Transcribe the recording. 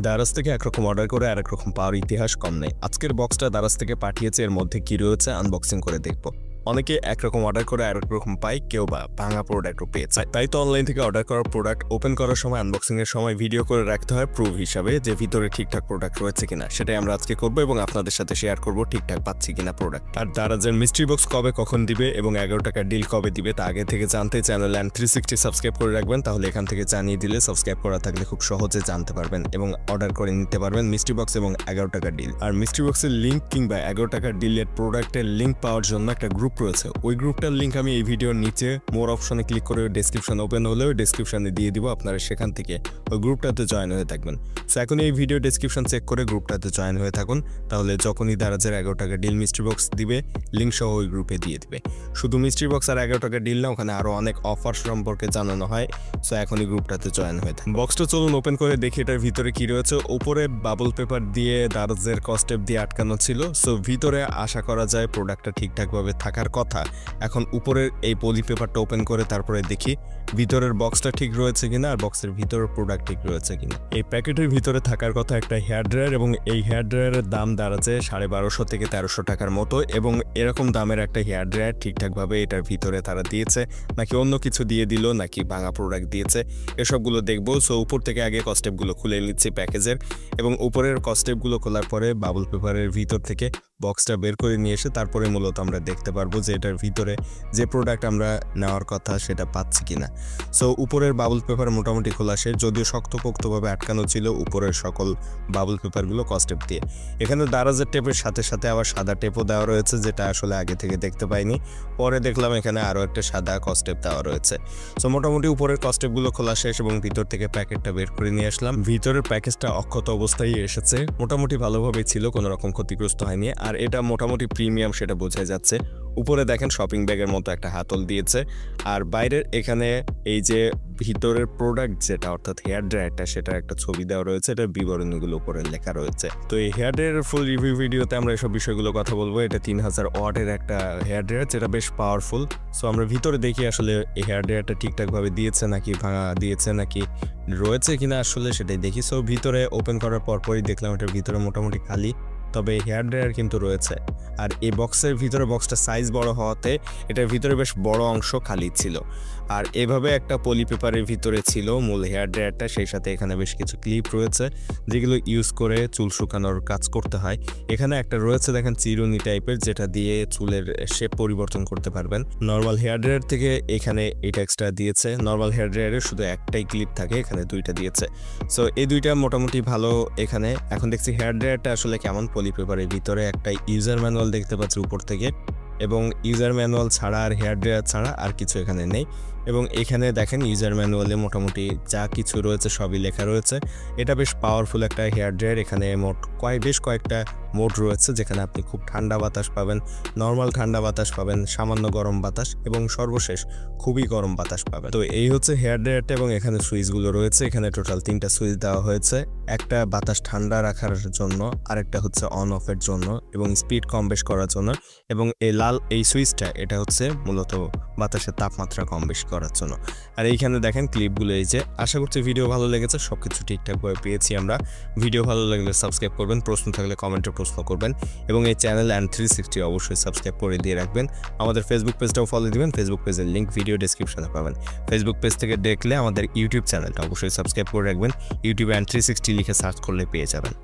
দারাজ থেকে একরকম অর্ডার করে আরেক রকম পাওয়ার ইতিহাস কম নেই। আজকের বক্সটা দারাজ থেকে পাঠিয়েছে, এর মধ্যে কি রয়েছে আনবক্সিং করে দেখব। অনেকে একরকম অর্ডার করে আরেক রকম পায়, কেউ বা ভাঙা প্রোডাক্টও পেয়েছে। তাই তো অনলাইন থেকে অর্ডার করা প্রোডাক্ট ওপেন করার সময় আনবক্সিং এর সময় ভিডিও করে রাখতে হয় প্রুফ হিসাবে যে ভিতরে ঠিকঠাক প্রোডাক্ট রয়েছে কিনা। সেটাই আমরা আজকে করবো এবং আপনাদের সাথে শেয়ার করবো ঠিকঠাক পাচ্ছি কিনা প্রোডাক্ট। আর দারাজের মিস্ট্রি বক্স কবে কখন দিবে এবং 11 টাকার ডিল কবে দিবে তা আগে থেকে জানতে চ্যানেল অ্যান্ড 360 সাবস্ক্রাইব করে রাখবেন, তাহলে এখান থেকে জানিয়ে দিলে সাবস্ক্রাইব করা থাকলে খুব সহজে জানতে পারবেন এবং অর্ডার করে নিতে পারবেন মিস্ট্রি বক্স এবং 11 টাকার ডিল। আর মিস্ট্রি বক্সের লিঙ্ক কিংবা 11 টাকার ডিলের প্রোডাক্টের লিঙ্ক পাওয়ার জন্য একটা গ্রুপ রয়েছে। ওই গ্রুপটার লিঙ্ক আমি এই ভিডিওর নিচে মোর অপশনে ক্লিক করে ডেসক্রিপশন ওপেন হলেও ডেসক্রিপশনে দিয়ে দিব, আপনারা সেখান থেকে ওই গ্রুপটাতে জয়েন হয়ে থাকবেন। সো এখন এই ভিডিও ডেসক্রিপশন চেক করে গ্রুপটাতে জয়েন হয়ে থাকুন, তাহলে যখনই দারাজের 11 টাকা ডিল মিস্ট্রি বক্স দিবে লিঙ্ক সহ ওই গ্রুপে দিয়ে দিবে। শুধু মিস্ট্রি বক্স আর 11 টাকা ডিল না, ওখানে আরও অনেক অফার সম্পর্কে জানানো হয়। সো এখনই গ্রুপটাতে জয়েন হয়ে থাকে। বক্সটা চলুন ওপেন করে দেখি এটার ভিতরে কি রয়েছে। উপরে বাবল পেপার দিয়ে দারাজের কস্টেপ দিয়ে আটকানো ছিল। সো ভিতরে আশা করা যায় প্রোডাক্টটা ঠিকঠাকভাবে থাকার কথা। এখন উপরের এই পলি পেপারটা ওপেন করে তারপরে দেখি ভিতরের বক্সটা ঠিক রয়েছে কিনা আর বক্সের ভিতরের প্রোডাক্ট ঠিক রয়েছে কিনা। এই প্যাকেটের ভিতরে থাকার কথা একটা হেয়ার ড্রায়ার এবং এই হেয়ার ড্রায়ারের দাম দাঁড়াচ্ছে 1250 থেকে 1300 টাকার মতো। এবং এরকম দামের একটা হেয়ার ড্রায়ার ঠিকঠাকভাবে এটার ভিতরে তারা দিয়েছে নাকি অন্য কিছু দিয়ে দিল নাকি ভাঙা প্রোডাক্ট দিয়েছে, এসবগুলো দেখবো। সো উপর থেকে আগে কস্টেপগুলো খুলে নিচ্ছি প্যাকেজের, এবং উপরের কস্টেপগুলো খোলার পরে বাবল পেপারের ভিতর থেকে বক্সটা বের করে নিয়ে এসে তারপরে মূলত আমরা দেখতে পারবো যে এটার ভিতরে যে প্রোডাক্ট আমরা নেওয়ার কথা সেটা পাচ্ছি কিনা। সো উপরের বাবল পেপার মোটামুটি খোলা শেষ, যদিও শক্তপোক্তভাবে আটকানো ছিল উপরের সকল বাবল পেপারগুলো কস্টেপ দিয়ে। এখানে দারাজের টেপের সাথে সাথে আবার সাদা টেপও দেওয়া রয়েছে, যেটা আসলে আগে থেকে দেখতে পাইনি, পরে দেখলাম এখানে আরও একটা সাদা কস্টেপ দেওয়া রয়েছে। সো মোটামুটি উপরের কস্টেপগুলো খোলা শেষ এবং ভিতর থেকে প্যাকেটটা বের করে নিয়ে আসলাম। ভিতরের প্যাকেজটা অক্ষত অবস্থায় এসেছে, মোটামুটি ভালোভাবেই ছিল, কোনো রকম ক্ষতিগ্রস্ত হয়নি। আর এটা মোটামুটি প্রিমিয়াম সেটা বোঝা যাচ্ছে। উপরে দেখেন শপিং ব্যাগের মতো একটা হাতল দিয়েছে, আর বাইরের এখানে এই যে ভিতরের প্রোডাক্ট যেটা অর্থাৎ হেয়ার ড্রায়ারটা সেটার একটা ছবি দেওয়া রয়েছে, এটার বিবরণীগুলো উপরে লেখা রয়েছে। তো এই হেয়ার ড্রায়ারের ফুল রিভিউ ভিডিওতে আমরা এসব বিষয়গুলো কথা বলবো। এটা 3000 ওয়াটের একটা হেয়ার ড্রায়ার, যেটা বেশ পাওয়ারফুল। সো আমরা ভিতরে দেখি আসলে এই হেয়ার ড্রায়ারটা ঠিকঠাকভাবে দিয়েছে নাকি ভাঙা দিয়েছে নাকি রয়েছে কিনা, আসলে সেটাই দেখি। সো ভিতরে ওপেন করার পরপরই দেখলাম এটার ভিতরে মোটামুটি খালি, তবে হেয়ার ড্রায়ার কিন্তু রয়েছে। আর এই বক্সের ভিতরে বক্সটা সাইজ বড় হওয়াতে এটার ভিতরে বেশ বড় অংশ খালি ছিল। আর এভাবে একটা পলি পেপারের ভিতরে ছিল মূল হেয়ার ড্রায়ারটা, সেই সাথে এখানে বেশ কিছু ক্লিপ রয়েছে যেগুলো ইউজ করে চুল শুকানোর কাজ করতে হয়। এখানে একটা রয়েছে দেখেন চিরুনি টাইপের, যেটা দিয়ে চুলের শেপ পরিবর্তন করতে পারবেন। নর্মাল হেয়ার ড্রায়ার থেকে এখানে এটা এক্সট্রা দিয়েছে। নর্মাল হেয়ার ড্রায়ারে শুধু একটাই ক্লিপ থাকে, এখানে দুইটা দিয়েছে। সো এই দুইটা মোটামুটি ভালো। এখানে এখন দেখছি হেয়ার ড্রায়ারটা আসলে কেমন। পলি পেপারের ভিতরে একটা ইউজার ম্যানুয়াল দেখতে পাচ্ছি উপর থেকে, এবং ইউজার ম্যানুয়াল ছাড়া আর হেয়ার ড্রায়ার ছাড়া আর কিছু এখানে নেই। এবং এখানে দেখেন ইউজার ম্যানুয়ালে মোটামুটি যা কিছু রয়েছে সবই লেখা রয়েছে। এটা বেশ পাওয়ারফুল একটা হেয়ার ড্রায়ার। এখানে বেশ কয়েকটা মোড রয়েছে, যেখানে আপনি খুব ঠান্ডা বাতাস পাবেন, নর্মাল ঠান্ডা বাতাস পাবেন, সামান্য গরম বাতাস এবং সর্বশেষ খুবই গরম বাতাস পাবেন। তো এই হচ্ছে হেয়ার ড্রায়ারটা, এবং এখানে সুইচগুলো রয়েছে। এখানে টোটাল 3টা সুইচ দেওয়া হয়েছে, একটা বাতাস ঠান্ডা রাখার জন্য, আরেকটা হচ্ছে অন অফের জন্য এবং স্পিড কম বেশ করার জন্য, এবং এই লাল এই সুইচটা এটা হচ্ছে মূলত বাতাসের তাপমাত্রা কম বেশি করার জন্য। আর এইখানে দেখেন ক্লিপগুলো। এই যে আশা করছি ভিডিও ভালো লেগেছে, সবকিছু ঠিকঠাকভাবে পেয়েছি আমরা। ভিডিও ভালো লাগলে সাবস্ক্রাইব করবেন, প্রশ্ন থাকলে কমেন্টে প্রশ্ন করবেন, এবং এই চ্যানেল অ্যান্ড 360 অবশ্যই সাবস্ক্রাইব করে দিয়ে রাখবেন। আমাদের ফেসবুক পেজটাও ফলো দিবেন, ফেসবুক পেজের লিঙ্ক ভিডিও ডেসক্রিপশনে পাবেন। ফেসবুক পেজ থেকে দেখলে আমাদের ইউটিউব চ্যানেলটা অবশ্যই সাবস্ক্রাইব করে রাখবেন। ইউটিউবে অ্যান্ড 360 লিখে সার্চ করলে পেয়ে যাবেন।